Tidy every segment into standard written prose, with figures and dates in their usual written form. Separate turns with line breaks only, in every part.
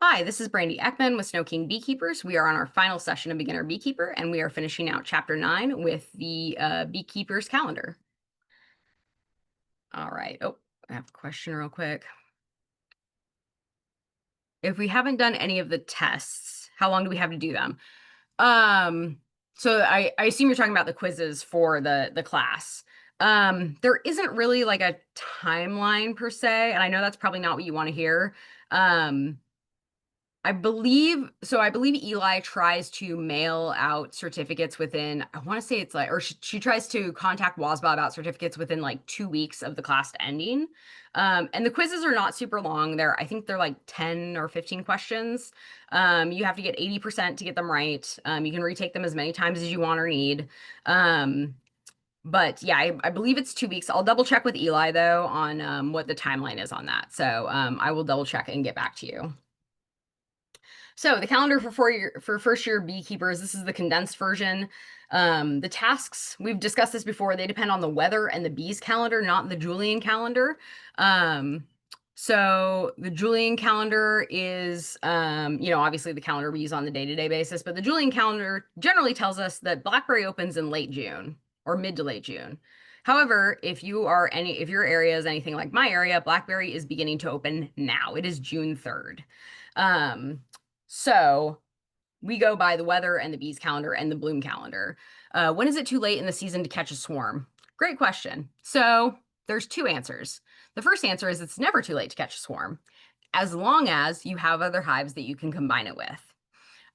Hi, this is Brandy Eckman with SnoKing Beekeepers. We are on our final session of Beginner Beekeeper, and we are finishing out Chapter 9 with the Beekeeper's Calendar. All right. Oh, I have a question real quick. If we haven't done any of the tests, how long do we have to do them? So I assume you're talking about the quizzes for the class. There isn't really like a timeline per se, and I know that's probably not what you want to hear. Um, I believe Eli tries to mail out certificates within, I want to say it's like, or she tries to contact WASBA about certificates within like 2 weeks of the class ending. And the quizzes are not super long. I think they're like 10 or 15 questions. You have to get 80% to get them right. You can retake them as many times as you want or need. But yeah, I believe it's 2 weeks. I'll double check with Eli though on what the timeline is on that. So I will double check and get back to you. So the calendar for first year beekeepers, this is the condensed version. The tasks, we've discussed this before, they depend on the weather and the bees calendar, not the Julian calendar. So the Julian calendar is, obviously the calendar we use on the day-to-day basis, but the Julian calendar generally tells us that blackberry opens in late June or mid to late June. However, if your area is anything like my area, blackberry is beginning to open now. It is June 3rd. So we go by the weather and the bees calendar and the bloom calendar. When is it too late in the season to catch a swarm? Great question. So there's two answers. The first answer is it's never too late to catch a swarm, as long as you have other hives that you can combine it with.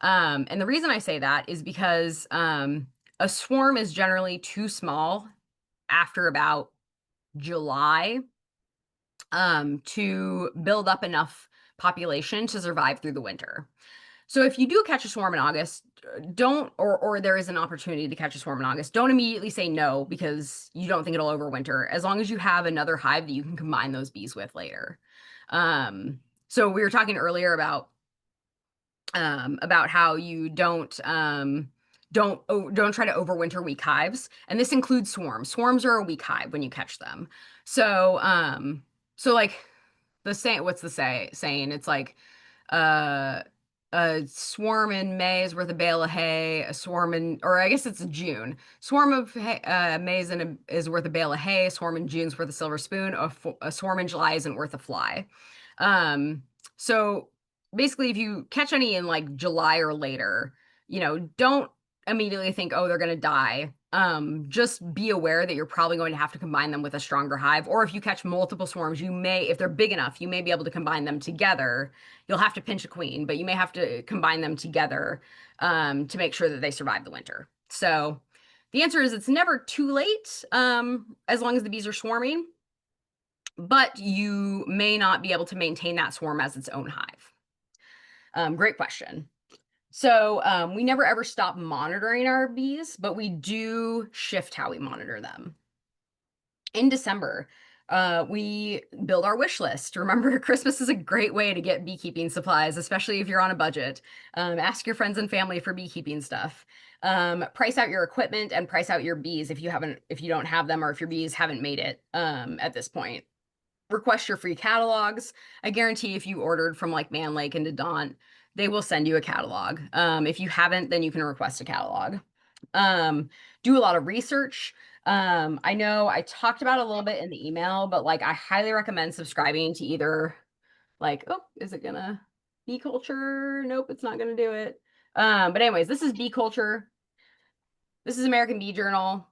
And the reason I say that is because a swarm is generally too small after about July to build up enough population to survive through the winter. So if you do catch a swarm in August, don't, or there is an opportunity to catch a swarm in August, don't immediately say no because you don't think it'll overwinter, as long as you have another hive that you can combine those bees with later. So we were talking earlier about how you don't try to overwinter weak hives, and this includes swarms. Swarms are a weak hive when you catch them. So like what's the saying? It's like uh a swarm in May is worth a bale of hay. Or I guess it's June. Swarm of May is worth a bale of hay. A swarm in June is worth a silver spoon. A swarm in July isn't worth a fly. So basically, if you catch any in like July or later, don't immediately think, oh, they're going to die. Just be aware that you're probably going to have to combine them with a stronger hive. Or if you catch multiple swarms, if they're big enough, you may be able to combine them together. You'll have to pinch a queen, but you may have to combine them together to make sure that they survive the winter. So the answer is it's never too late as long as the bees are swarming, but you may not be able to maintain that swarm as its own hive. Great question. So we never ever stop monitoring our bees, but we do shift how we monitor them. In December, we build our wish list. Remember, Christmas is a great way to get beekeeping supplies, especially if you're on a budget. Ask your friends and family for beekeeping stuff. Price out your equipment and price out your bees if you don't have them, or if your bees haven't made it at this point. Request your free catalogs. I guarantee if you ordered from like Man Lake and Dedaunt, they will send you a catalog. If you haven't, then you can request a catalog. Do a lot of research. I know I talked about it a little bit in the email, but like I highly recommend subscribing to either like, oh, is it gonna Bee Culture? Nope, it's not gonna do it. But anyways, this is Bee Culture. This is American Bee Journal.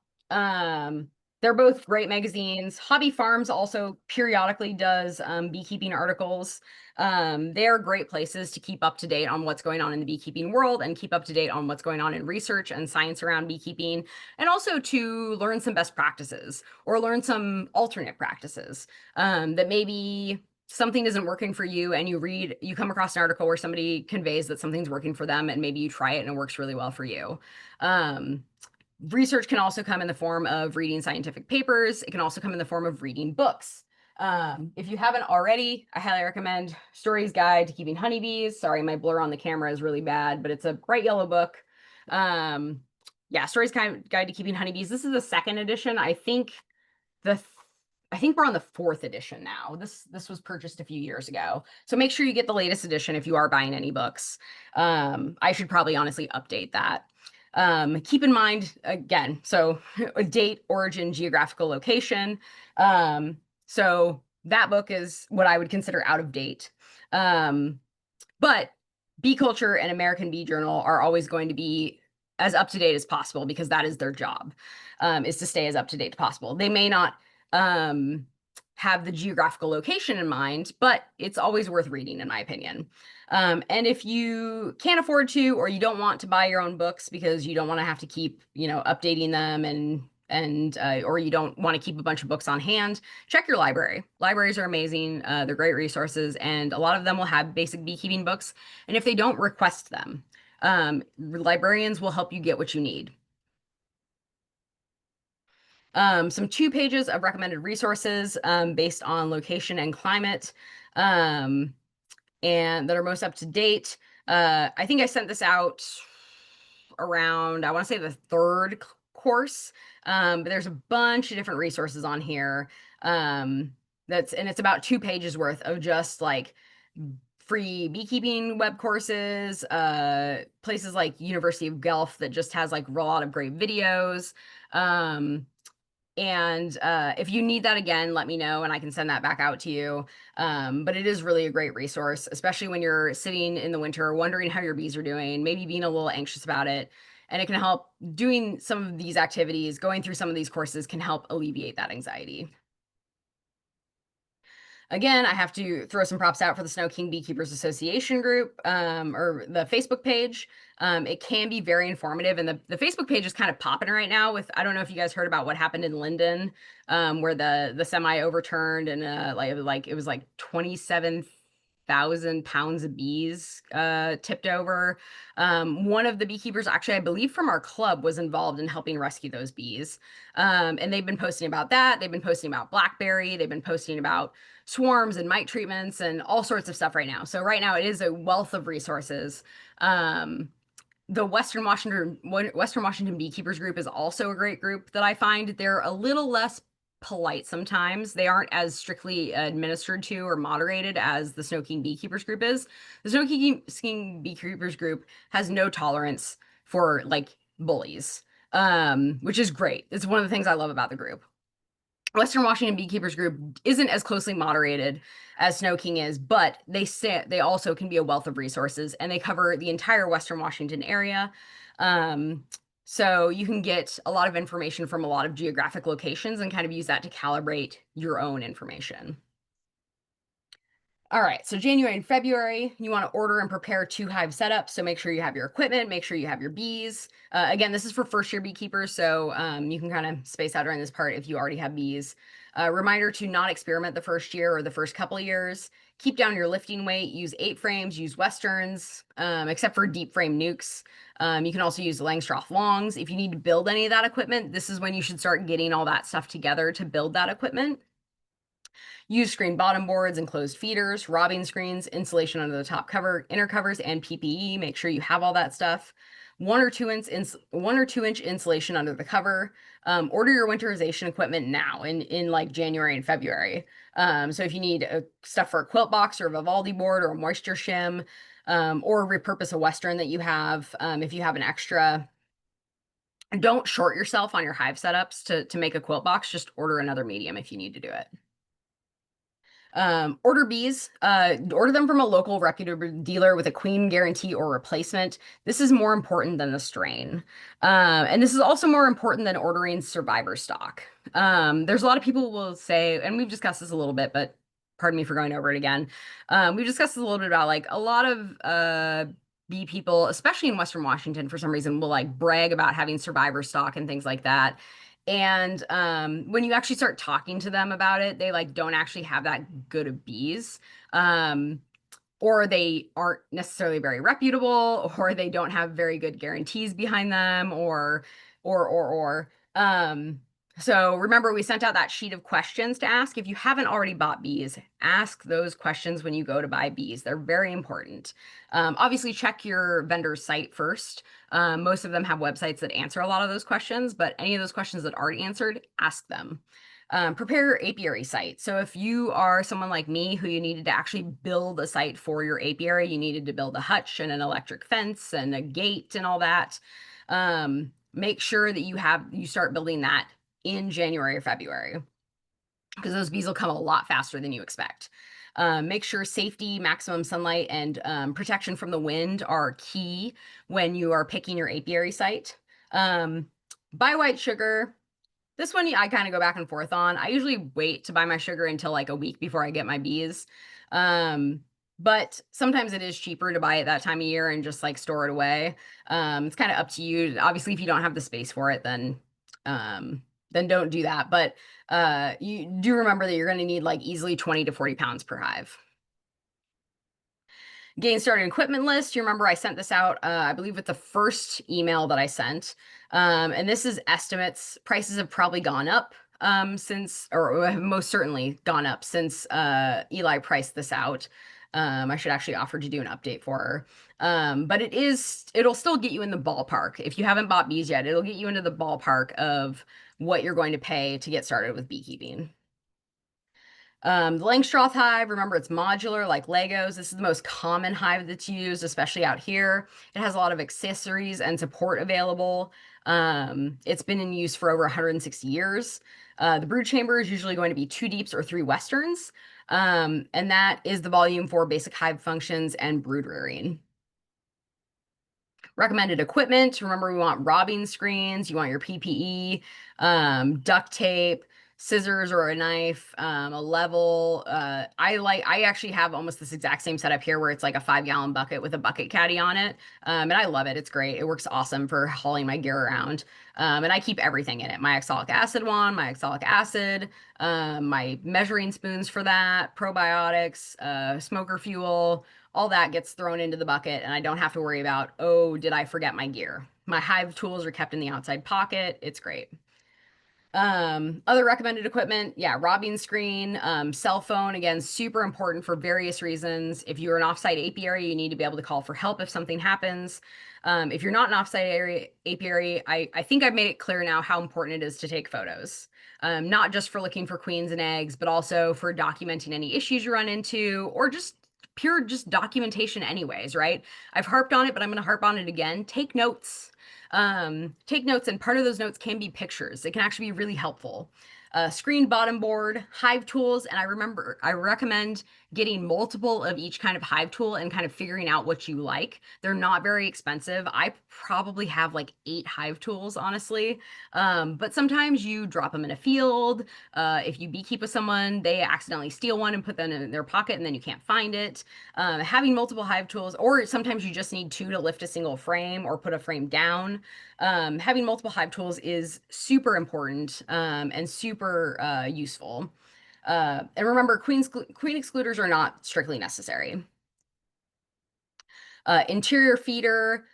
They're both great magazines. Hobby Farms also periodically does beekeeping articles. They are great places to keep up to date on what's going on in the beekeeping world and keep up to date on what's going on in research and science around beekeeping, and also to learn some best practices or learn some alternate practices that maybe something isn't working for you, and you come across an article where somebody conveys that something's working for them, and maybe you try it and it works really well for you. Research can also come in the form of reading scientific papers. It can also come in the form of reading books. If you haven't already, I highly recommend Story's Guide to Keeping Honeybees. Sorry, my blur on the camera is really bad, but it's a bright yellow book. Yeah, Story's Guide to Keeping Honeybees. This is the second edition. I think I think we're on the 4th edition now. This was purchased a few years ago. So make sure you get the latest edition if you are buying any books. I should probably honestly update that. Keep in mind, again, so a date, origin, geographical location. So that book is what I would consider out of date. But Bee Culture and American Bee Journal are always going to be as up to date as possible because that is their job, is to stay as up to date as possible. They may not have the geographical location in mind, but it's always worth reading, in my opinion. And if you can't afford to, or you don't want to buy your own books because you don't want to have to keep, updating them and or you don't want to keep a bunch of books on hand, check your library. Libraries are amazing. They're great resources, and a lot of them will have basic beekeeping books. And if they don't, request them. Librarians will help you get what you need. Some 2 pages of recommended resources based on location and climate, and that are most up to date. I think I sent this out around, I want to say the 3rd course, but there's a bunch of different resources on here. And it's about 2 pages worth of just like free beekeeping web courses, places like University of Guelph that just has like a lot of great videos. And if you need that again, let me know and I can send that back out to you. But it is really a great resource, especially when you're sitting in the winter, wondering how your bees are doing, maybe being a little anxious about it. And it can help, doing some of these activities, going through some of these courses can help alleviate that anxiety. Again, I have to throw some props out for the SnoKing Beekeepers Association group, or the Facebook page. It can be very informative, and the Facebook page is kind of popping right now with, I don't know if you guys heard about what happened in Linden, where the semi overturned and it was like 27,000 pounds of bees tipped over. One of the beekeepers, actually, I believe from our club, was involved in helping rescue those bees. And they've been posting about that. They've been posting about blackberry. They've been posting about swarms and mite treatments and all sorts of stuff right now. So right now it is a wealth of resources. The Western Washington Beekeepers group is also a great group that I find. They're a little less polite sometimes. They aren't as strictly administered to or moderated as the SnoKing Beekeepers group is. The SnoKing Beekeepers group has no tolerance for like bullies, which is great. It's one of the things I love about the group. Western Washington Beekeepers group isn't as closely moderated as SnoKing is, but they also can be a wealth of resources, and they cover the entire Western Washington area. So you can get a lot of information from a lot of geographic locations and kind of use that to calibrate your own information. All right, so January and February, you want to order and prepare 2 hive setups. So make sure you have your equipment, make sure you have your bees. Again, this is for first-year beekeepers, so you can kind of space out during this part if you already have bees. Reminder to not experiment the first year or the first couple of years. Keep down your lifting weight, use 8 frames, use Westerns, except for deep frame nukes. You can also use Langstroth longs. If you need to build any of that equipment, this is when you should start getting all that stuff together to build that equipment. Use screen bottom boards, enclosed feeders, robbing screens, insulation under the top cover, inner covers, and PPE. Make sure you have all that stuff. 1 or 2 inch insulation under the cover. Order your winterization equipment now in like January and February. So if you need stuff for a quilt box or a Vivaldi board or a moisture shim, or repurpose a Western that you have, if you have an extra. Don't short yourself on your hive setups to make a quilt box. Just order another medium if you need to do it. Order bees, order them from a local reputable dealer with a queen guarantee or replacement. This is more important than the strain. And this is also more important than ordering survivor stock. There's a lot of people who will say, and we've discussed this a little bit, but pardon me for going over it again. We've discussed this a little bit about like a lot of bee people, especially in Western Washington, for some reason, will like brag about having survivor stock and things like that. And when you actually start talking to them about it, they like don't actually have that good of bees. Or they aren't necessarily very reputable, or they don't have very good guarantees behind them, so remember, we sent out that sheet of questions to ask. If you haven't already bought bees, ask those questions when you go to buy bees. They're very important. Obviously, check your vendor's site first. Most of them have websites that answer a lot of those questions, but any of those questions that aren't answered, ask them. Prepare your apiary site. So if you are someone like me who you needed to actually build a site for your apiary, you needed to build a hutch and an electric fence and a gate and all that. Make sure that you start building that in January or February, because those bees will come a lot faster than you expect. Make sure safety, maximum sunlight, and protection from the wind are key when you are picking your apiary site. Buy white sugar. This one I kind of go back and forth on. I usually wait to buy my sugar until like a week before I get my bees. But sometimes it is cheaper to buy it that time of year and just like store it away. It's kind of up to you. Obviously, if you don't have the space for it, then don't do that. But you do remember that you're going to need like easily 20 to 40 pounds per hive. Getting started equipment list. You remember I sent this out, I believe, with the first email that I sent. And this is estimates. Prices have probably gone up since, or have most certainly gone up since Eli priced this out. I should actually offer to do an update for her. But it'll still get you in the ballpark. If you haven't bought bees yet, it'll get you into the ballpark of what you're going to pay to get started with beekeeping. The Langstroth hive, remember it's modular like Legos. This is the most common hive that's used, especially out here. It has a lot of accessories and support available. It's been in use for over 160 years. The brood chamber is usually going to be 2 deeps or 3 westerns. And that is the volume for basic hive functions and brood rearing. Recommended equipment. Remember, we want robbing screens. You want your PPE, duct tape, scissors or a knife, a level. I actually have almost this exact same setup here where it's like a 5-gallon bucket with a bucket caddy on it. And I love it. It's great. It works awesome for hauling my gear around. And I keep everything in it. My oxalic acid wand, my oxalic acid, my measuring spoons for that, probiotics, smoker fuel, all that gets thrown into the bucket and I don't have to worry about, oh, did I forget my gear? My hive tools are kept in the outside pocket. It's great. Other recommended equipment, yeah, robbing screen, cell phone, again, super important for various reasons. If you're an offsite apiary, you need to be able to call for help if something happens. If you're not an offsite apiary, I think I've made it clear now how important it is to take photos. Not just for looking for queens and eggs, but also for documenting any issues you run into or just pure documentation anyways, right? I've harped on it, but I'm going to harp on it again. Take notes. Take notes, and part of those notes can be pictures. It can actually be really helpful. Screen bottom board, hive tools, and I recommend getting multiple of each kind of hive tool and kind of figuring out what you like. They're not very expensive. I probably have like 8 hive tools, honestly. But sometimes you drop them in a field. If you beekeep with someone, they accidentally steal one and put them in their pocket and then you can't find it. Having multiple hive tools, or sometimes you just need 2 to lift a single frame or put a frame down. Having multiple hive tools is super important and super useful. And remember, queen excluders are not strictly necessary. Interior feeder,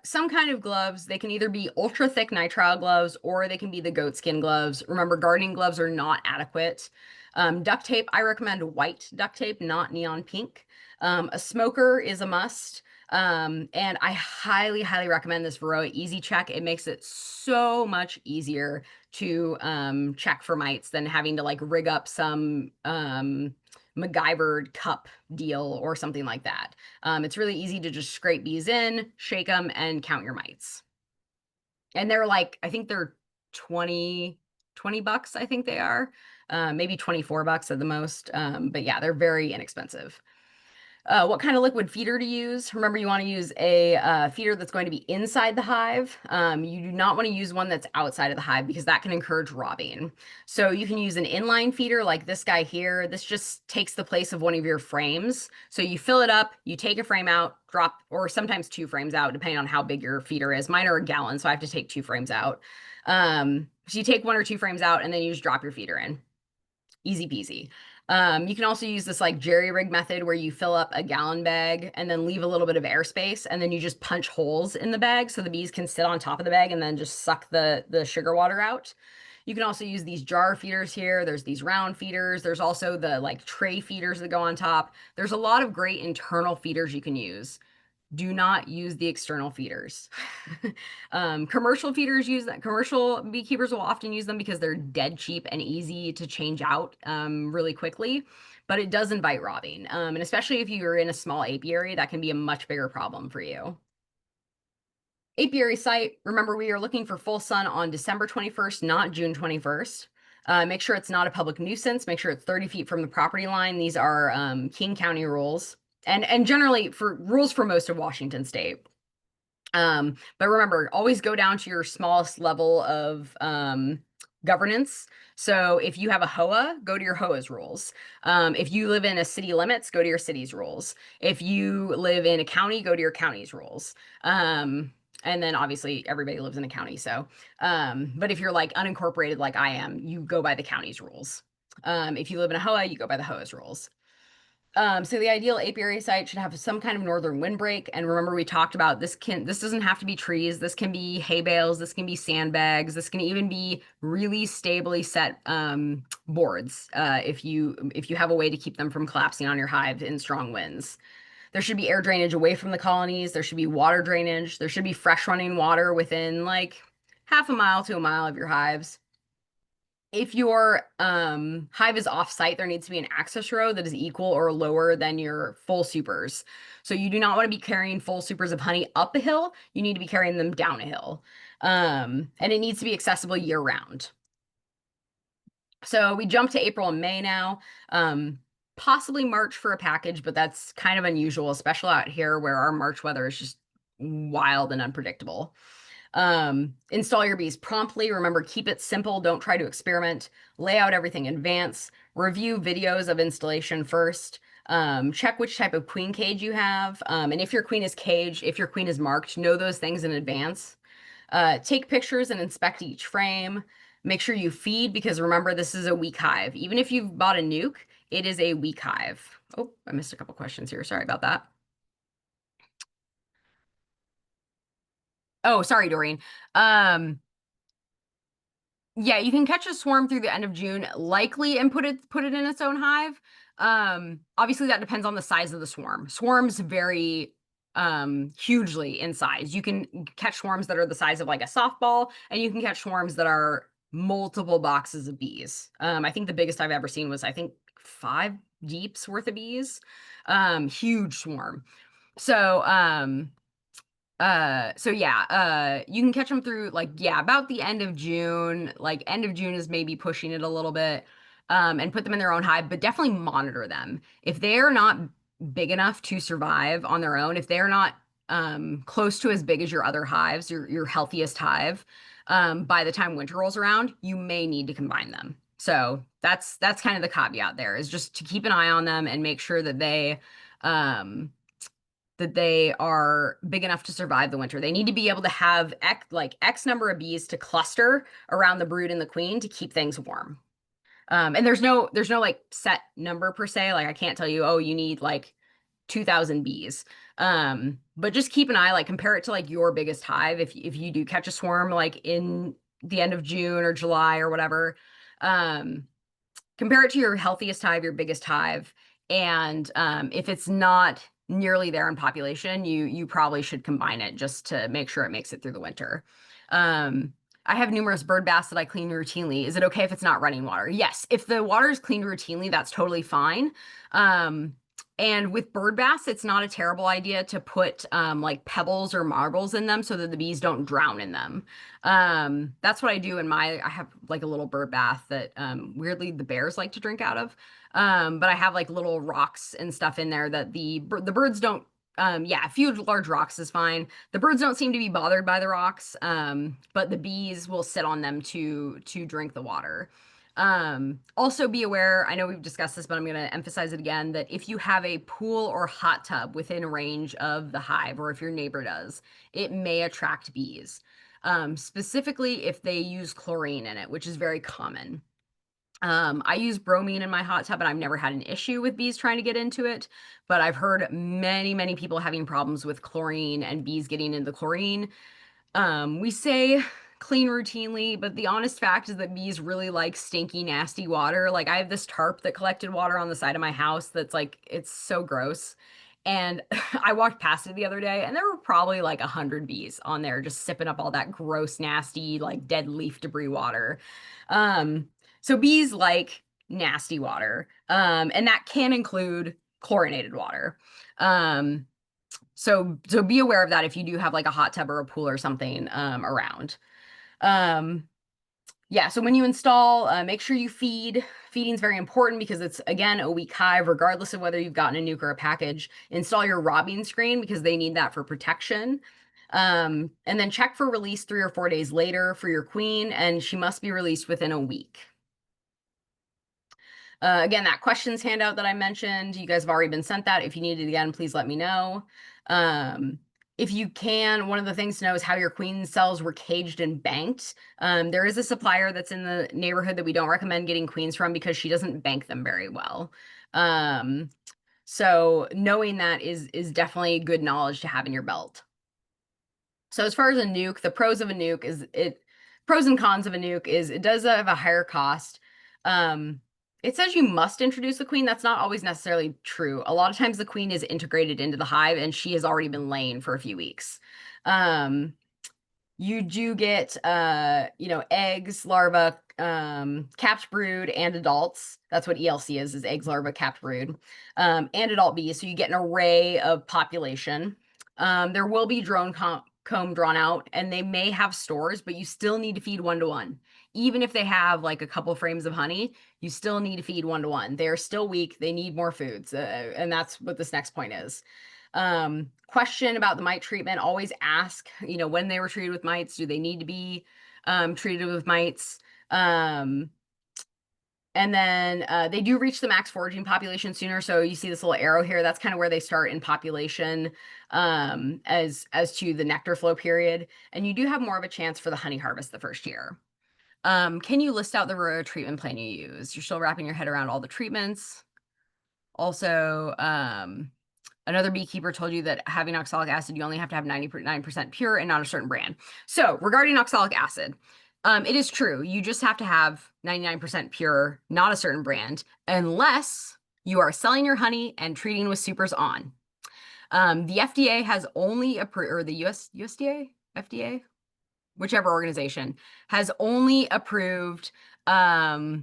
some kind of gloves. They can either be ultra thick nitrile gloves or they can be the goat skin gloves. Remember, gardening gloves are not adequate. Duct tape, I recommend white duct tape, not neon pink. A smoker is a must. And I highly, highly recommend this Varroa Easy Check. It makes it so much easier to check for mites than having to like rig up some MacGyvered cup deal or something like that. It's really easy to just scrape bees in, shake them, and count your mites. And they're like, I think they're 20 bucks, I think they are. Maybe 24 bucks at the most. But yeah, they're very inexpensive. What kind of liquid feeder to use? Remember, you want to use a feeder that's going to be inside the hive. You do not want to use one that's outside of the hive because that can encourage robbing. So you can use an inline feeder like this guy here. This just takes the place of one of your frames. So you fill it up, you take a frame out, drop, or sometimes 2 frames out, depending on how big your feeder is. Mine are a gallon, so I have to take 2 frames out. So you take 1 or 2 frames out and then you just drop your feeder in. Easy peasy. You can also use this like jerry rig method where you fill up a gallon bag and then leave a little bit of airspace and then you just punch holes in the bag so the bees can sit on top of the bag and then just suck the sugar water out. You can also use these jar feeders here. There's these round feeders. There's also the like tray feeders that go on top. There's a lot of great internal feeders you can use. Do not use the external feeders. Commercial feeders use that. Commercial beekeepers will often use them because they're dead cheap and easy to change out really quickly, but it does invite robbing. And especially if you're in a small apiary, that can be a much bigger problem for you. Apiary site, remember we are looking for full sun on December 21st, not June 21st. Make sure it's not a public nuisance. Make sure it's 30 feet from the property line. These are King County rules and generally for rules for most of Washington state. But remember, always go down to your smallest level of governance. So if you have a HOA, go to your HOA's rules. If you live in a city limits, go to your city's rules. If you live in a county, go to your county's rules. And then obviously everybody lives in a county. So, but if you're like unincorporated like I am, you go by the county's rules. If you live in a HOA, you go by the HOA's rules. So the ideal apiary site should have some kind of northern windbreak. And remember, we talked about this doesn't have to be trees. This can be hay bales. This can be sandbags. This can even be really stably set boards if you have a way to keep them from collapsing on your hive in strong winds. There should be air drainage away from the colonies. There should be water drainage. There should be fresh running water within like half a mile to a mile of your hives. If your hive is off-site, there needs to be an access road that is equal or lower than your full supers. So you do not want to be carrying full supers of honey up a hill. You need to be carrying them down a hill. And it needs to be accessible year-round. So we jump to April and May now. Possibly March for a package, but that's kind of unusual, especially out here where our March weather is just wild and unpredictable. Install your bees promptly. Remember, keep it simple. Don't try to experiment. Lay out everything in advance. Review videos of installation first. Check which type of queen cage you have. And if your queen is caged, if your queen is marked, know those things in advance. Take pictures and inspect each frame. Make sure you feed because remember, this is a weak hive. Even if you've bought a nuke, it is a weak hive. Oh, I missed a couple questions here. Sorry about that. Oh, sorry, Doreen. Yeah, you can catch a swarm through the end of June, likely, and put it in its own hive. Obviously that depends on the size of the swarm. Swarms vary hugely in size. You can catch swarms that are the size of like a softball, and you can catch swarms that are multiple boxes of bees. I think the biggest I've ever seen was I think 5 deeps worth of bees. Huge swarm. So you can catch them through like, yeah, about the end of June. Like end of June is maybe pushing it a little bit, and put them in their own hive, but definitely monitor them. If they are not big enough to survive on their own, if they're not close to as big as your other hives, your healthiest hive, by the time winter rolls around, you may need to combine them. So that's kind of the caveat there, is just to keep an eye on them and make sure that they are big enough to survive the winter. They need to be able to have X number of bees to cluster around the brood and the queen to keep things warm. And there's no like set number per se. Like I can't tell you, oh, you need like 2,000 bees. But just keep an eye, like compare it to like your biggest hive. If you do catch a swarm like in the end of June or July or whatever, compare it to your healthiest hive, your biggest hive. And if it's not nearly there in population, you probably should combine it just to make sure it makes it through the winter. I have numerous bird baths that I clean routinely. Is it okay if it's not running water? Yes. If the water is cleaned routinely, that's totally fine. And with bird baths, it's not a terrible idea to put like pebbles or marbles in them so that the bees don't drown in them. That's what I do I have like a little bird bath that weirdly the bears like to drink out of. But I have like little rocks and stuff in there that the birds don't. Yeah, a few large rocks is fine. The birds don't seem to be bothered by the rocks, but the bees will sit on them to drink the water. Also be aware, I know we've discussed this, but I'm going to emphasize it again, that if you have a pool or hot tub within range of the hive, or if your neighbor does, it may attract bees. Specifically if they use chlorine in it, which is very common. I use bromine in my hot tub and I've never had an issue with bees trying to get into it, but I've heard many, many people having problems with chlorine and bees getting into the chlorine. We say clean routinely, but the honest fact is that bees really like stinky, nasty water. Like I have this tarp that collected water on the side of my house that's like, it's so gross. And I walked past it the other day, and there were probably like 100 bees on there just sipping up all that gross, nasty, like dead leaf debris water. Um, so bees like nasty water, and that can include chlorinated water. So be aware of that if you do have like a hot tub or a pool or something around. Um, yeah, so when you install, make sure you feed. Feeding is very important because it's, again, a weak hive, regardless of whether you've gotten a nuke or a package. Install your robbing screen because they need that for protection. And then check for release 3 or 4 days later for your queen, and she must be released within a week. Again, that questions handout that I mentioned, you guys have already been sent that. If you need it again, please let me know. If you can, one of the things to know is how your queen cells were caged and banked. There is a supplier that's in the neighborhood that we don't recommend getting queens from because she doesn't bank them very well. So knowing that is definitely good knowledge to have in your belt. So as far as a nuke, the pros of a nuke is pros and cons of a nuke is it does have a higher cost. It says you must introduce the queen. That's not always necessarily true. A lot of times the queen is integrated into the hive and she has already been laying for a few weeks. You do get, eggs, larvae, capped brood, and adults. That's what ELC is eggs, larvae, capped brood, and adult bees. So you get an array of population. There will be drone comb drawn out, and they may have stores, but you still need to feed 1-to-1. Even if they have like a couple frames of honey, you still need to feed 1-to-1. They're still weak. They need more foods. And that's what this next point is. Question about the mite treatment, always ask, when they were treated with mites, do they need to be treated with mites? And then they do reach the max foraging population sooner. So you see this little arrow here, that's kind of where they start in population as to the nectar flow period. And you do have more of a chance for the honey harvest the first year. Can you list out the treatment plan you use? You're still wrapping your head around all the treatments. Also, another beekeeper told you that having oxalic acid, you only have to have 99% pure and not a certain brand. So regarding oxalic acid, it is true. You just have to have 99% pure, not a certain brand, unless you are selling your honey and treating with supers on. The FDA has only approved, or the USDA, FDA, whichever organization, has only approved apibioxal,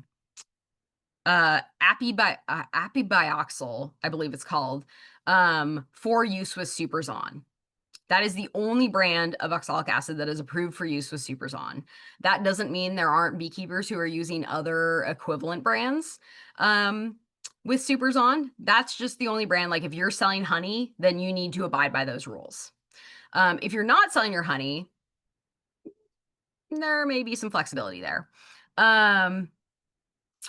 I believe it's called, for use with supers on. That is the only brand of oxalic acid that is approved for use with supers on. That doesn't mean there aren't beekeepers who are using other equivalent brands with supers on. That's just the only brand. Like if you're selling honey, then you need to abide by those rules. If you're not selling your honey, there may be some flexibility there.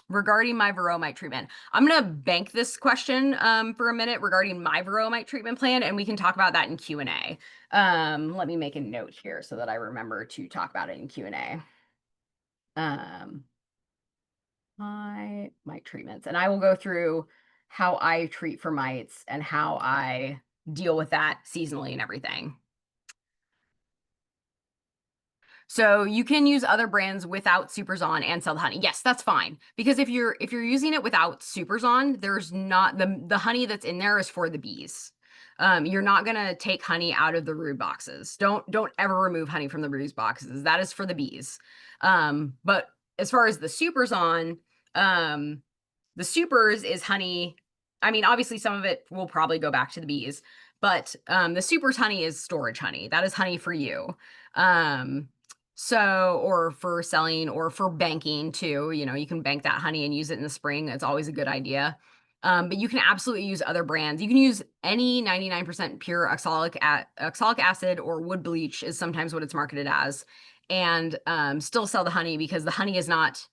Regarding my varroa mite treatment, I'm going to bank this question for a minute regarding my varroa mite treatment plan, and we can talk about that in Q&A. Let me make a note here so that I remember to talk about it in Q&A. My mite treatments, and I will go through how I treat for mites and how I deal with that seasonally and everything. So you can use other brands without supers on and sell the honey. Yes, that's fine. Because if you're using it without supers on, there's not the honey that's in there is for the bees. You're not gonna take honey out of the brood boxes. Don't ever remove honey from the brood boxes. That is for the bees. But as far as the supers on, the supers is honey. I mean, obviously some of it will probably go back to the bees, but the supers honey is storage honey. That is honey for you. So, or for selling or for banking too, you can bank that honey and use it in the spring. It's always a good idea. But you can absolutely use other brands. You can use any 99% pure oxalic acid or wood bleach is sometimes what it's marketed as, and still sell the honey because the honey is not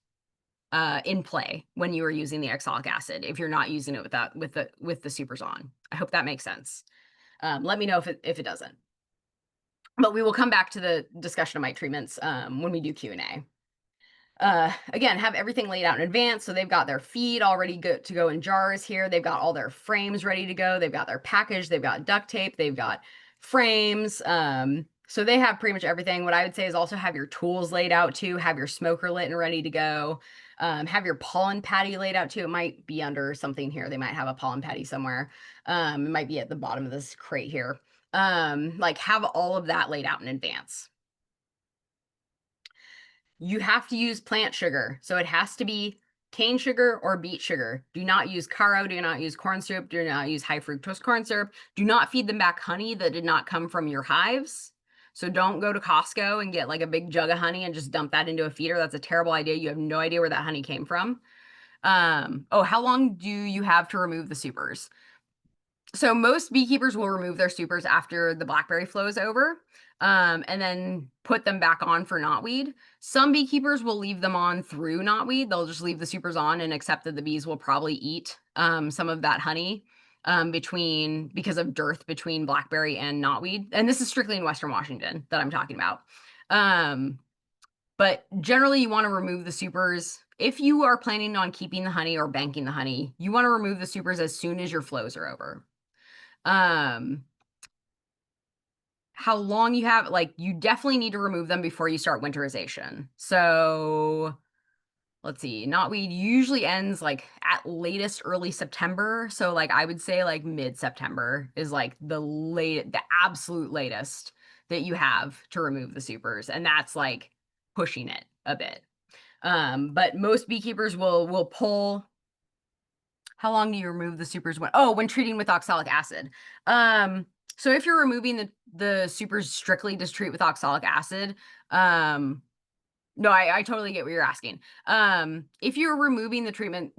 in play when you are using the oxalic acid if you're not using it with the supers on. I hope that makes sense. Let me know if it doesn't. But we will come back to the discussion of mite treatments when we do Q&A. Again, have everything laid out in advance. So they've got their feed already to go in jars here. They've got all their frames ready to go. They've got their package. They've got duct tape. They've got frames. So they have pretty much everything. What I would say is also have your tools laid out too, have your smoker lit and ready to go. Have your pollen patty laid out too. It might be under something here. They might have a pollen patty somewhere. It might be at the bottom of this crate here. Like have all of that laid out in advance. You have to use plant sugar. So it has to be cane sugar or beet sugar. Do not use caro, do not use corn syrup, do not use high fructose corn syrup. Do not feed them back honey that did not come from your hives. So don't go to Costco and get like a big jug of honey and just dump that into a feeder. That's a terrible idea. You have no idea where that honey came from. Oh, how long do you have to remove the supers? So most beekeepers will remove their supers after the blackberry flow is over, and then put them back on for knotweed. Some beekeepers will leave them on through knotweed. They'll just leave the supers on and accept that the bees will probably eat some of that honey because of dearth between blackberry and knotweed. And this is strictly in Western Washington that I'm talking about. But generally, you want to remove the supers. If you are planning on keeping the honey or banking the honey, you want to remove the supers as soon as your flows are over. How long you have, like, you definitely need to remove them before you start winterization. So let's see, knotweed usually ends like at latest early September. So like I would say like mid-September is like the absolute latest that you have to remove the supers. And that's like pushing it a bit. But most beekeepers will pull. How long do you remove the supers when treating with oxalic acid? So if you're removing the supers strictly to treat with oxalic acid, no, I totally get what you're asking. If you're removing the treatment,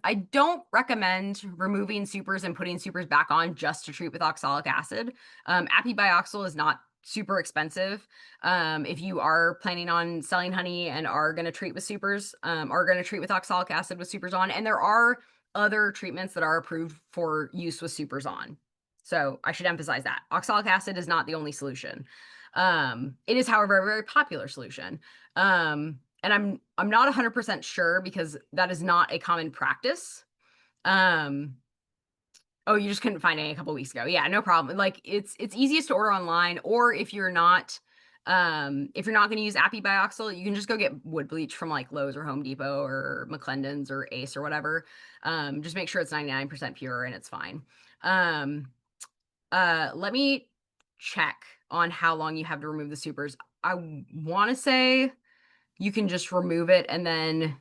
I don't recommend removing supers and putting supers back on just to treat with oxalic acid. Apibioxyl is not super expensive. If you are planning on selling honey and are going to treat with supers, are going to treat with oxalic acid with supers on, and there are other treatments that are approved for use with supers on. So I should emphasize that oxalic acid is not the only solution. It is, however, a very popular solution. And I'm not 100% sure because that is not a common practice. Oh, you just couldn't find any a couple weeks ago. Yeah, no problem. Like it's easiest to order online, or if you're not going to use apibioxyl, you can just go get wood bleach from like Lowe's or Home Depot or McClendon's or Ace or whatever. Just make sure it's 99% pure and it's fine. Let me check on how long you have to remove the supers. I want to say you can just remove it and then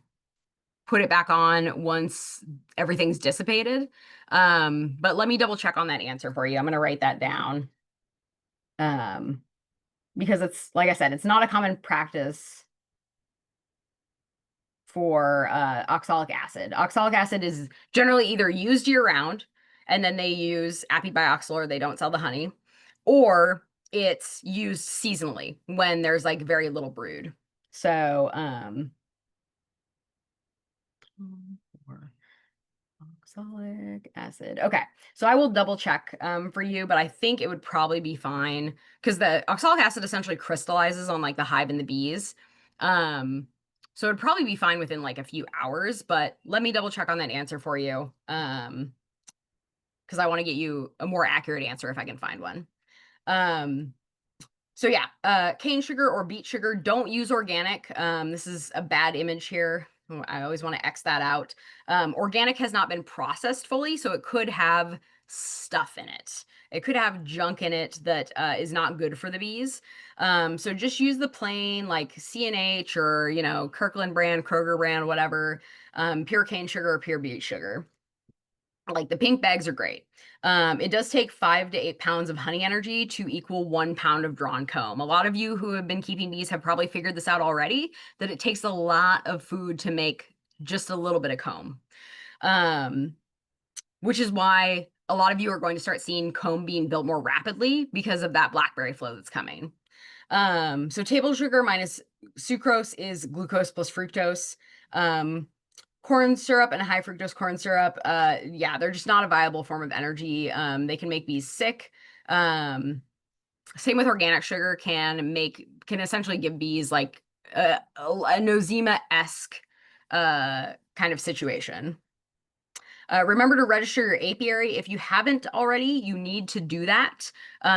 put it back on once everything's dissipated. But let me double check on that answer for you. I'm going to write that down. Because it's, like I said, it's not a common practice for oxalic acid. Oxalic acid is generally either used year round and then they use apibioxyl or they don't sell the honey, or it's used seasonally when there's like very little brood. So, oxalic acid. Okay, so I will double check for you, but I think it would probably be fine because the oxalic acid essentially crystallizes on like the hive and the bees. So it'd probably be fine within like a few hours, but let me double check on that answer for you. Because I want to get you a more accurate answer if I can find one. So yeah, cane sugar or beet sugar, don't use organic. This is a bad image here. I always want to X that out. Organic has not been processed fully, so it could have stuff in it. It could have junk in it that is not good for the bees. So just use the plain like C&H or, you know, Kirkland brand, Kroger brand, whatever, pure cane sugar or pure beet sugar. Like the pink bags are great. It does take 5 to 8 pounds of honey energy to equal 1 pound of drawn comb. A lot of you who have been keeping bees have probably figured this out already, that it takes a lot of food to make just a little bit of comb. Which is why a lot of you are going to start seeing comb being built more rapidly because of that blackberry flow that's coming. So table sugar minus sucrose is glucose plus fructose. Corn syrup and high fructose corn syrup, yeah, they're just not a viable form of energy. They can make bees sick. Same with organic sugar, can essentially give bees like a nosema-esque kind of situation. Remember to register your apiary. If you haven't already, you need to do that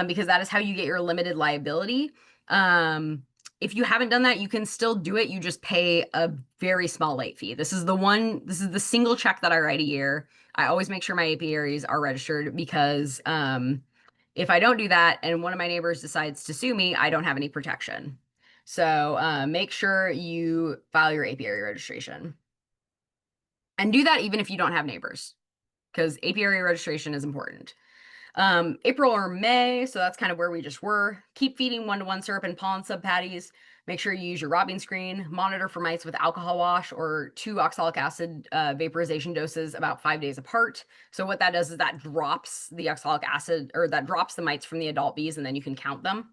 because that is how you get your limited liability. If you haven't done that, you can still do it. You just pay a very small late fee. This is the single check that I write a year. I always make sure my apiaries are registered because if I don't do that and one of my neighbors decides to sue me, I don't have any protection. So make sure you file your apiary registration. And do that even if you don't have neighbors, because apiary registration is important. April or May, so that's kind of where we just were. Keep feeding 1-to-1 syrup and pollen sub patties. Make sure you use your robbing screen. Monitor for mites with alcohol wash or 2 oxalic acid vaporization doses about 5 days apart. So what that does is that drops the oxalic acid, or that drops the mites from the adult bees, and then you can count them.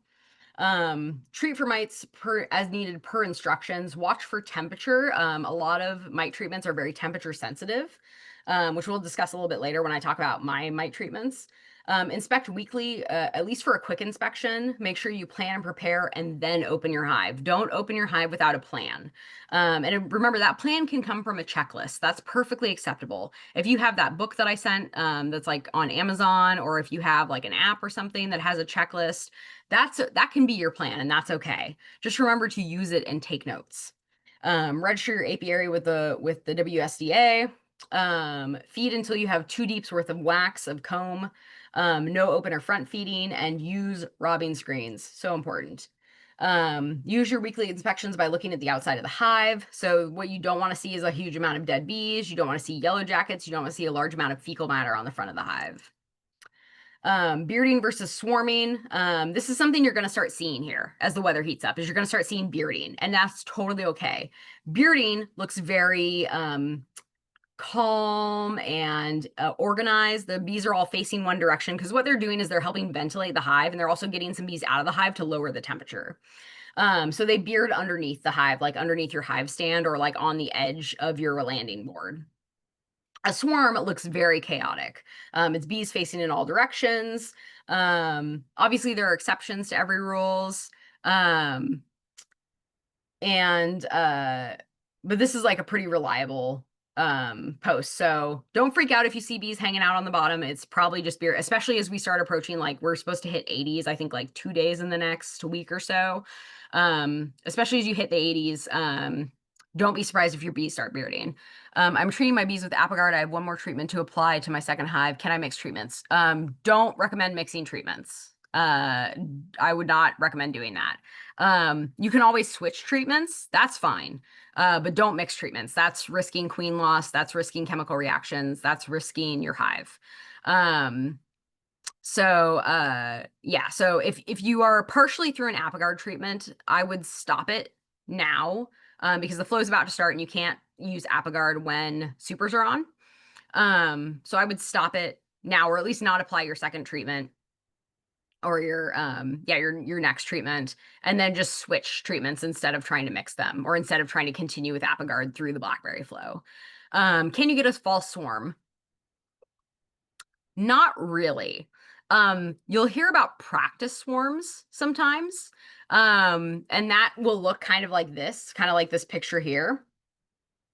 Treat for mites as needed per instructions. Watch for temperature. A lot of mite treatments are very temperature sensitive, which we'll discuss a little bit later when I talk about my mite treatments. Inspect weekly, at least for a quick inspection. Make sure you plan and prepare and then open your hive. Don't open your hive without a plan. And remember, that plan can come from a checklist. That's perfectly acceptable. If you have that book that I sent that's like on Amazon, or if you have like an app or something that has a checklist, that can be your plan, and that's okay. Just remember to use it and take notes. Register your apiary with the WSDA. Feed until you have 2 deeps worth of wax of comb. No open or front feeding, and use robbing screens. So important. Use your weekly inspections by looking at the outside of the hive. So what you don't want to see is a huge amount of dead bees. You don't want to see yellow jackets. You don't want to see a large amount of fecal matter on the front of the hive. Bearding versus swarming. This is something you're going to start seeing here as the weather heats up, is you're going to start seeing bearding, and that's totally okay. Bearding looks very calm and organized. The bees are all facing one direction because what they're doing is they're helping ventilate the hive, and they're also getting some bees out of the hive to lower the temperature. So they beard underneath the hive, like underneath your hive stand or like on the edge of your landing board. A swarm looks very chaotic. It's bees facing in all directions. Obviously, there are exceptions to every rules. But this is like a pretty reliable post. So don't freak out if you see bees hanging out on the bottom. It's probably just beer, especially as we start approaching, like we're supposed to hit 80s, I think like 2 days in the next week or so. Especially as you hit the 80s, don't be surprised if your bees start bearding. I'm treating my bees with Apogard. I have 1 more treatment to apply to my second hive. Can I mix treatments? Don't recommend mixing treatments. I would not recommend doing that. You can always switch treatments. That's fine. But don't mix treatments. That's risking queen loss. That's risking chemical reactions. That's risking your hive. Yeah, so if you are partially through an Apogard treatment, I would stop it now because the flow is about to start and you can't use Apogard when supers are on. So I would stop it now, or at least not apply your second treatment or your next treatment, and then just switch treatments instead of trying to mix them, or instead of trying to continue with Apogard through the blackberry flow. Can you get a false swarm? Not really. You'll hear about practice swarms sometimes, and that will look kind of like this picture here,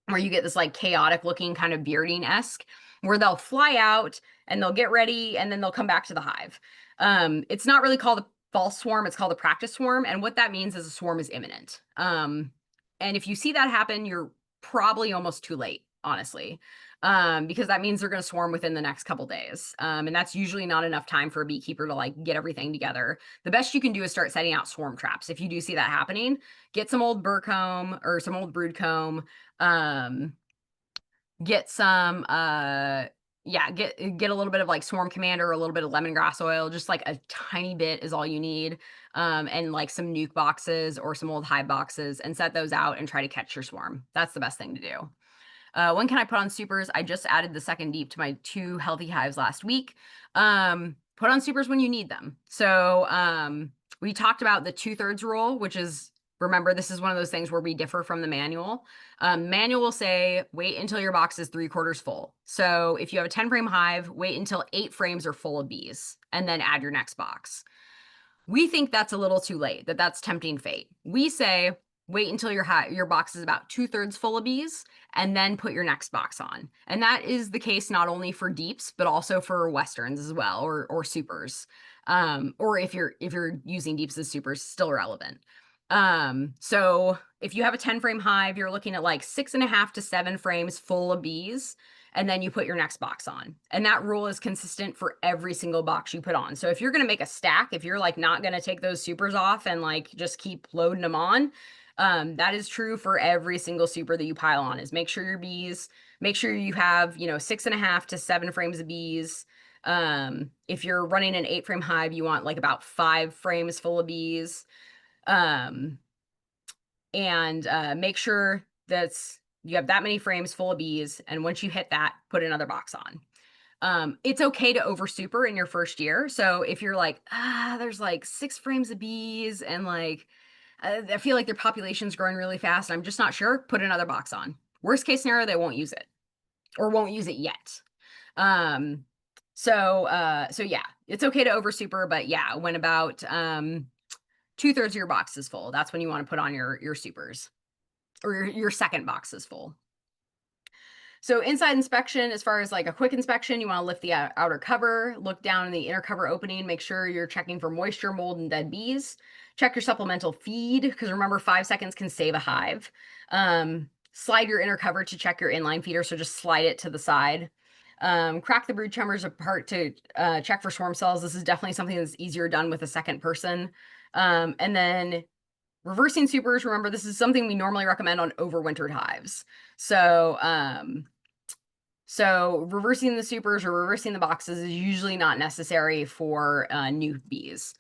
where you get this like chaotic looking kind of bearding-esque, where they'll fly out and they'll get ready and then they'll come back to the hive. It's not really called a false swarm, it's called a practice swarm, and what that means is a swarm is imminent. And if you see that happen, you're probably almost too late, honestly, because that means they're going to swarm within the next couple days. And that's usually not enough time for a beekeeper to like get everything together. The best you can do is start setting out swarm traps. If you do see that happening, get some old burr comb or some old brood comb, get some get a little bit of like Swarm Commander or a little bit of lemongrass oil, just like a tiny bit is all you need, and like some nuke boxes or some old hive boxes, and set those out and try to catch your swarm. That's the best thing to do. When can I put on supers? I just added the second deep to my 2 healthy hives last week. Put on supers when you need them. So we talked about the 2/3 rule, which is, remember, this is one of those things where we differ from the manual. Manual will say, wait until your box is 3/4 full. So if you have a 10-frame hive, wait until 8 frames are full of bees, and then add your next box. We think that's a little too late, that's tempting fate. We say, wait until your box is about 2/3 full of bees, and then put your next box on. And that is the case not only for deeps, but also for westerns as well, or supers. Or if you're using deeps as supers, still relevant. So if you have a 10 frame hive, you're looking at like 6.5 to 7 frames full of bees, and then you put your next box on. And that rule is consistent for every single box you put on. So if you're going to make a stack, if you're like not going to take those supers off and like just keep loading them on, that is true for every single super that you pile on. Is make sure you have, 6.5 to 7 frames of bees. If you're running an 8 frame hive, you want like about 5 frames full of bees. And make sure you have that many frames full of bees. And once you hit that, put another box on. It's okay to over super in your first year. So if you're like, there's like 6 frames of bees and like, I feel like their population's growing really fast, I'm just not sure, put another box on. Worst case scenario, they won't use it or won't use it yet. So yeah, it's okay to over super, but yeah, when about 2/3 of your box is full, that's when you want to put on your supers, or your second box is full. So inside inspection, as far as like a quick inspection, you want to lift the outer cover, look down in the inner cover opening, make sure you're checking for moisture, mold, and dead bees. Check your supplemental feed, because remember, 5 seconds can save a hive. Slide your inner cover to check your inline feeder, so just slide it to the side. Crack the brood chambers apart to check for swarm cells. This is definitely something that's easier done with a second person. And then reversing supers, remember, this is something we normally recommend on overwintered hives. So reversing the supers or reversing the boxes is usually not necessary for new bees.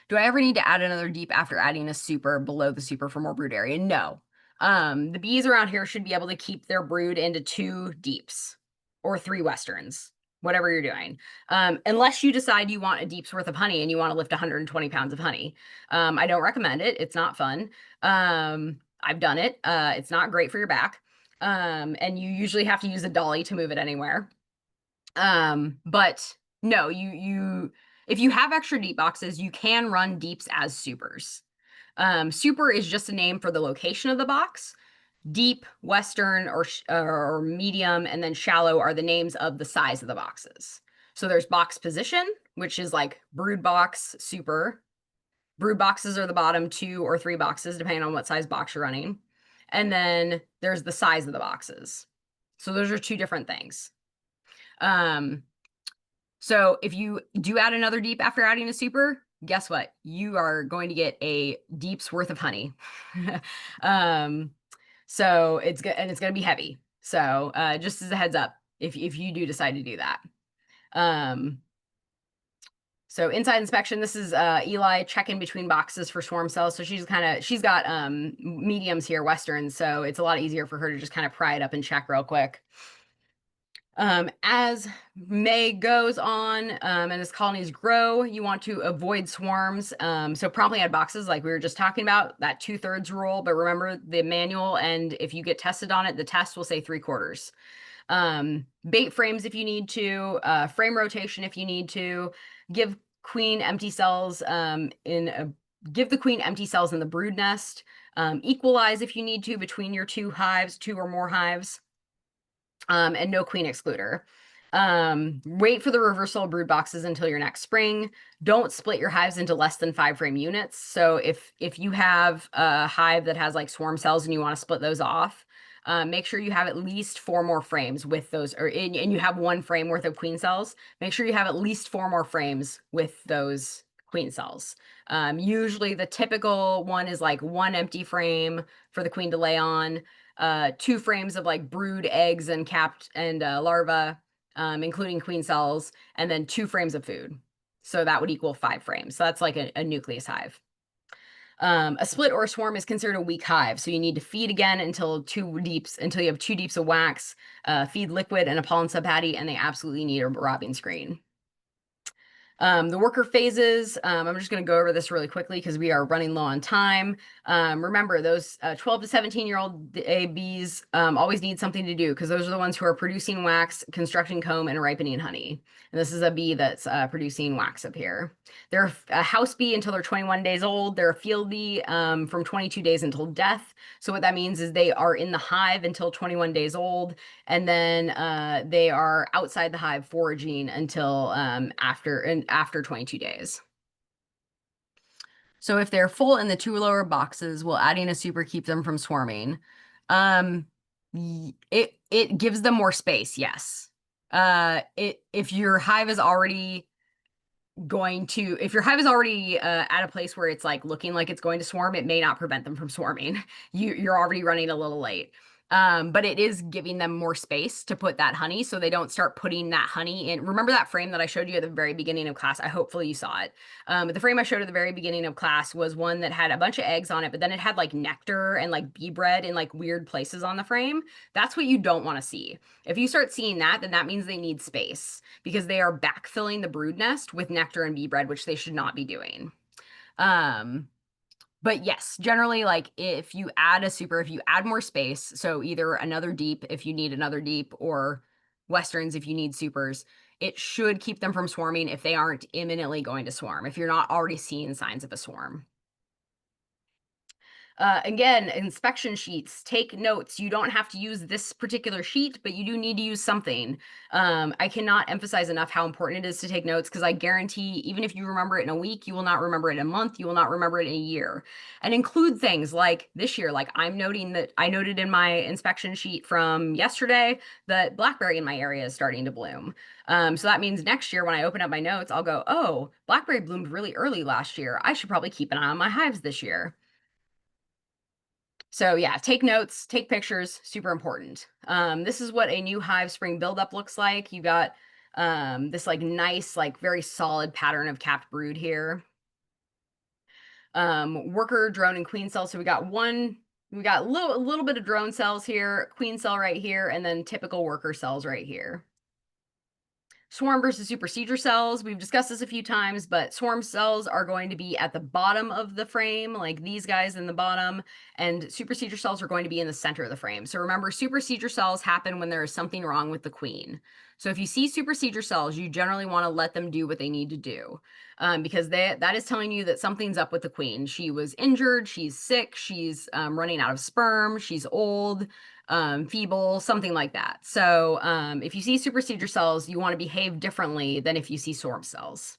Do I ever need to add another deep after adding a super below the super for more brood area? No. The bees around here should be able to keep their brood into 2 deeps or 3 westerns, whatever you're doing. Unless you decide you want a deep's worth of honey and you want to lift 120 pounds of honey. I don't recommend it. It's not fun. I've done it. It's not great for your back. And you usually have to use a dolly to move it anywhere. But no, if you have extra deep boxes, you can run deeps as supers. Super is just a name for the location of the box. Deep, western, or medium, and then shallow are the names of the size of the boxes. So there's box position, which is like brood box, super. Brood boxes are the bottom 2 or 3 boxes, depending on what size box you're running. And then there's the size of the boxes. So those are 2 different things. So if you do add another deep after adding a super, guess what? You are going to get a deep's worth of honey. So it's good, and it's going to be heavy. So just as a heads up, if you do decide to do that. So inside inspection, this is Eli checking between boxes for swarm cells. So she's got mediums here, westerns, so it's a lot easier for her to just kind of pry it up and check real quick. As May goes on and as colonies grow, you want to avoid swarms. So promptly add boxes like we were just talking about, that 2/3 rule. But remember the manual, and if you get tested on it, the test will say 3/4. Bait frames if you need to, frame rotation if you need to. Give queen empty cells give the queen empty cells in the brood nest. Equalize if you need to between your 2 hives, 2 or more hives. And no queen excluder. Wait for the reversal of brood boxes until your next spring. Don't split your hives into less than 5 frame units. So if you have a hive that has like swarm cells and you want to split those off, make sure you have at least 4 more frames with those, and you have 1 frame worth of queen cells. Make sure you have at least 4 more frames with those queen cells. Usually the typical one is like 1 empty frame for the queen to lay on, 2 frames of like brood eggs and capped and larvae, including queen cells, and then 2 frames of food. So that would equal 5 frames. So that's like a nucleus hive. A split or a swarm is considered a weak hive. So you need to feed again until you have 2 deeps of wax, feed liquid and a pollen subpatty, and they absolutely need a robbing screen. The worker phases, I'm just going to go over this really quickly because we are running low on time. Remember, those 12 to 17-year-old bees always need something to do because those are the ones who are producing wax, constructing comb, and ripening honey. And this is a bee that's producing wax up here. They're a house bee until they're 21 days old. They're a field bee from 22 days until death. So what that means is they are in the hive until 21 days old, and then they are outside the hive foraging until after 22 days. So if they're full in the two lower boxes, will adding a super keep them from swarming? It gives them more space, yes. If your hive is already at a place where it's like looking like it's going to swarm, it may not prevent them from swarming. You're already running a little late. But it is giving them more space to put that honey so they don't start putting that honey in. Remember that frame that I showed you at the very beginning of class? Hopefully you saw it. But the frame I showed at the very beginning of class was one that had a bunch of eggs on it, but then it had like nectar and like bee bread in like weird places on the frame. That's what you don't want to see. If you start seeing that, then that means they need space because they are backfilling the brood nest with nectar and bee bread, which they should not be doing. But yes, generally, like if you add more space, so either another deep if you need another deep, or westerns if you need supers, it should keep them from swarming if they aren't imminently going to swarm, if you're not already seeing signs of a swarm. Again, inspection sheets, take notes. You don't have to use this particular sheet, but you do need to use something. I cannot emphasize enough how important it is to take notes because I guarantee even if you remember it in a week, you will not remember it in a month, you will not remember it in a year. And include things like this year, like I'm noting that I noted in my inspection sheet from yesterday that blackberry in my area is starting to bloom. So that means next year when I open up my notes, I'll go, oh, blackberry bloomed really early last year. I should probably keep an eye on my hives this year. So yeah, take notes, take pictures, super important. This is what a new hive spring buildup looks like. You got this like nice, like very solid pattern of capped brood here. Worker, drone, and queen cell. So we got a little bit of drone cells here, queen cell right here, and then typical worker cells right here. Swarm versus supersedure cells. We've discussed this a few times, but swarm cells are going to be at the bottom of the frame, like these guys in the bottom, and supersedure cells are going to be in the center of the frame. So remember, supersedure cells happen when there is something wrong with the queen. So if you see supersedure cells, you generally want to let them do what they need to do, because that is telling you that something's up with the queen. She was injured, she's sick, she's running out of sperm, she's old, feeble, something like that. So if you see supersedure cells, you want to behave differently than if you see swarm cells.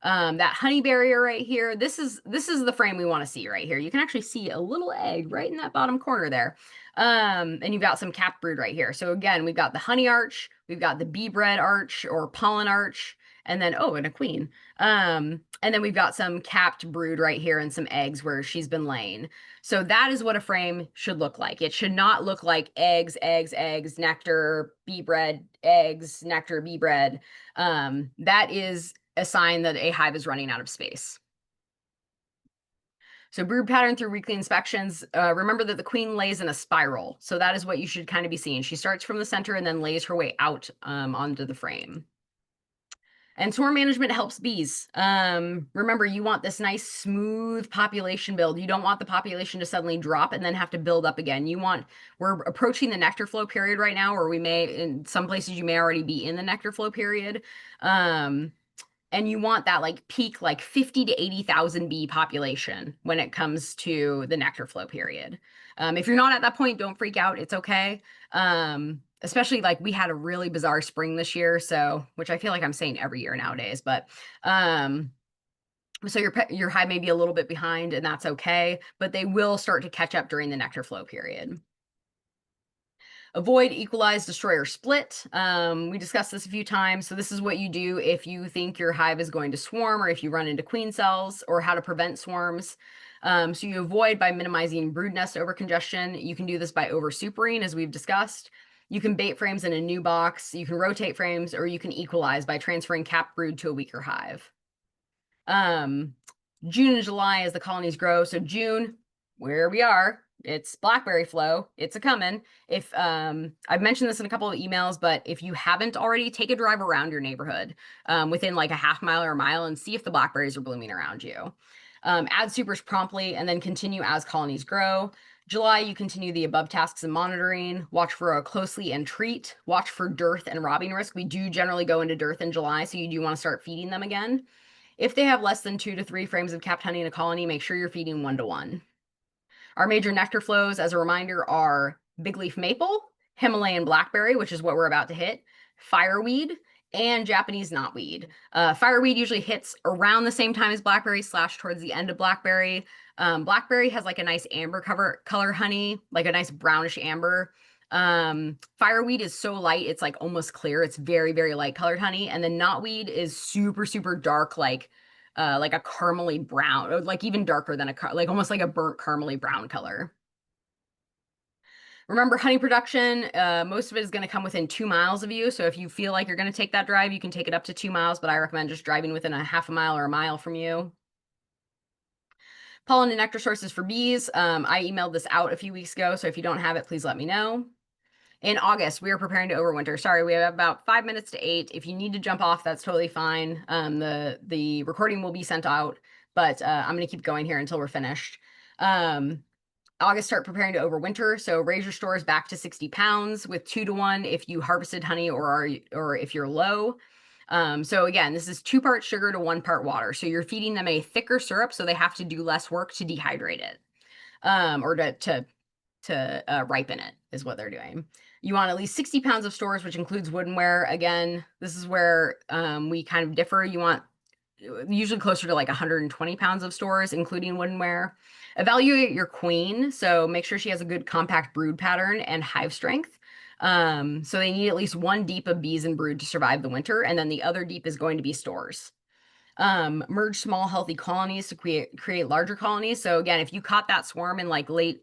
That honey barrier right here, this is the frame we want to see right here. You can actually see a little egg right in that bottom corner there. And you've got some capped brood right here. So again, we've got the honey arch, we've got the bee bread arch or pollen arch, and then, oh, and a queen. And then we've got some capped brood right here and some eggs where she's been laying. So that is what a frame should look like. It should not look like eggs, eggs, eggs, nectar, bee bread, eggs, nectar, bee bread. That is a sign that a hive is running out of space. So brood pattern through weekly inspections, remember that the queen lays in a spiral. So that is what you should kind of be seeing. She starts from the center and then lays her way out onto the frame. And swarm management helps bees. Remember, you want this nice smooth population build. You don't want the population to suddenly drop and then have to build up again. We're approaching the nectar flow period right now, or in some places you may already be in the nectar flow period. And you want that like peak, like 50 to 80,000 bee population when it comes to the nectar flow period. If you're not at that point, don't freak out. It's okay. Especially like we had a really bizarre spring this year, so which I feel like I'm saying every year nowadays, but so your hive may be a little bit behind, and that's okay, but they will start to catch up during the nectar flow period. Avoid, equalize, destroy, or split. We discussed this a few times. So this is what you do if you think your hive is going to swarm or if you run into queen cells, or how to prevent swarms. So you avoid by minimizing brood nest overcongestion. You can do this by oversupering, as we've discussed. You can bait frames in a new box. You can rotate frames, or you can equalize by transferring capped brood to a weaker hive. June and July as the colonies grow. So June, where we are, It's blackberry flow. It's a coming. If I've mentioned this in a couple of emails, but if you haven't already, take a drive around your neighborhood within like a half mile or a mile and see if the blackberries are blooming around you. Add supers promptly and then continue as colonies grow. July, you continue the above tasks and monitoring. Watch for a closely and treat. Watch for dearth and robbing risk. We do generally go into dearth in July, so you do want to start feeding them again. If they have less than 2 to 3 frames of capped honey in a colony, make sure you're feeding 1 to 1. Our major nectar flows, as a reminder, are big leaf maple, Himalayan blackberry, which is what we're about to hit, fireweed, and Japanese knotweed. Fireweed usually hits around the same time as blackberry / towards the end of blackberry. Blackberry has like a nice amber color honey, like a nice brownish amber. Fireweed is so light, it's like almost clear. It's very, very light colored honey. And then knotweed is super, super dark, like a caramely brown, or like even darker than like almost like a burnt caramely brown color. Remember, honey production, most of it is going to come within 2 miles of you. So if you feel like you're going to take that drive, you can take it up to 2 miles, but I recommend just driving within a half a mile or a mile from you. Pollen and nectar sources for bees. I emailed this out a few weeks ago, so if you don't have it, please let me know. In August, we are preparing to overwinter. Sorry, we have about 5 minutes to 8. If you need to jump off, that's totally fine. The recording will be sent out, but I'm going to keep going here until we're finished. August, start preparing to overwinter. So raise your stores back to 60 pounds with 2 to 1 if you harvested honey or if you're low. So again, this is 2 parts sugar to 1 part water. So you're feeding them a thicker syrup, so they have to do less work to dehydrate it, or to ripen it is what they're doing. You want at least 60 pounds of stores, which includes woodenware. Again, this is where we kind of differ. You want usually closer to like 120 pounds of stores, including woodenware. Evaluate your queen. So make sure she has a good compact brood pattern and hive strength. So they need at least 1 deep of bees and brood to survive the winter. And then the other deep is going to be stores. Merge small healthy colonies to create larger colonies. So again, if you caught that swarm in like late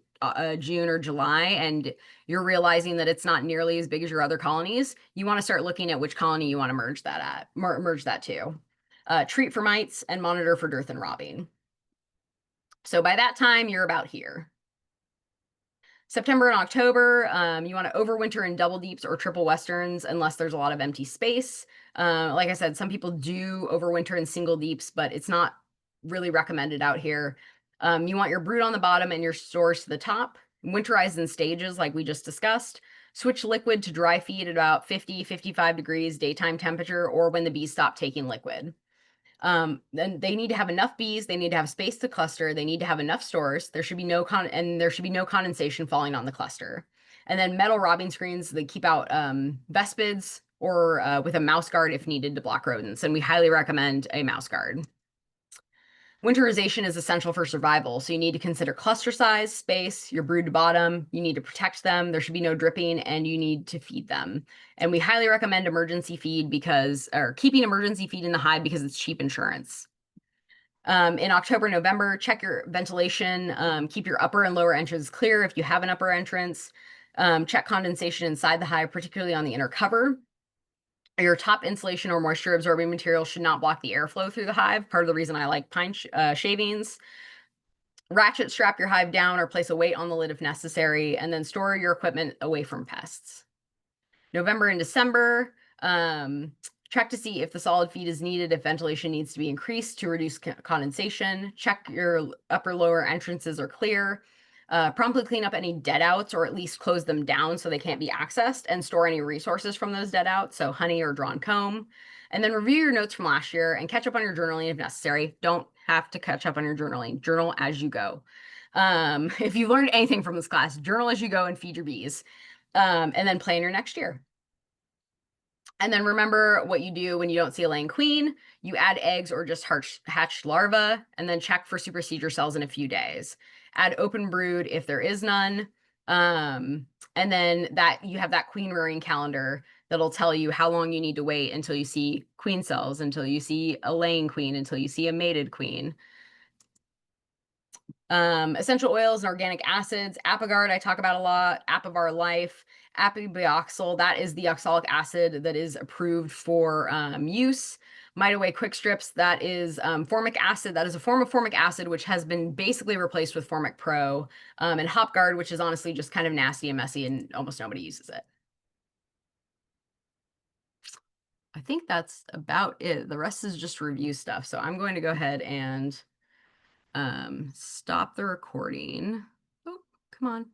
June or July and you're realizing that it's not nearly as big as your other colonies, you want to start looking at which colony you want to merge that to. Treat for mites and monitor for dearth and robbing. So by that time, you're about here. September and October, you want to overwinter in double deeps or triple westerns unless there's a lot of empty space. Like I said, some people do overwinter in single deeps, but it's not really recommended out here. You want your brood on the bottom and your stores to the top. Winterize in stages like we just discussed. Switch liquid to dry feed at about 50, 55 degrees daytime temperature or when the bees stop taking liquid. Then they need to have enough bees. They need to have space to cluster. They need to have enough stores. There should be no condensation falling on the cluster. And then metal robbing screens that keep out vespids or with a mouse guard if needed to block rodents. And we highly recommend a mouse guard. Winterization is essential for survival, so you need to consider cluster size, space, your brood to bottom. You need to protect them. There should be no dripping, and you need to feed them. And we highly recommend emergency feed keeping emergency feed in the hive because it's cheap insurance. In October, November, check your ventilation. Keep your upper and lower entrance clear if you have an upper entrance. Check condensation inside the hive, particularly on the inner cover. Your top insulation or moisture absorbing material should not block the airflow through the hive. Part of the reason I like pine shavings. Ratchet strap your hive down or place a weight on the lid if necessary, and then store your equipment away from pests. November and December, check to see if the solid feed is needed, if ventilation needs to be increased to reduce condensation. Check your upper lower entrances are clear. Promptly clean up any dead outs or at least close them down so they can't be accessed and store any resources from those dead outs, so honey or drawn comb. And then review your notes from last year and catch up on your journaling if necessary. Don't have to catch up on your journaling. Journal as you go. If you learned anything from this class, journal as you go and feed your bees. And then plan your next year. And then remember what you do when you don't see a laying queen. You add eggs or just hatched larvae, and then check for supersedure cells in a few days. Add open brood if there is none. And then you have that queen rearing calendar that'll tell you how long you need to wait until you see queen cells, until you see a laying queen, until you see a mated queen. Essential oils and organic acids. Apigard, I talk about a lot. Apivar Life. Apibioxyl, that is the oxalic acid that is approved for use. Mite Away Quick Strips, that is formic acid. That is a form of formic acid, which has been basically replaced with Formic Pro. And Hop Guard, which is honestly just kind of nasty and messy, and almost nobody uses it. I think that's about it. The rest is just review stuff. So I'm going to go ahead and stop the recording. Oh, come on.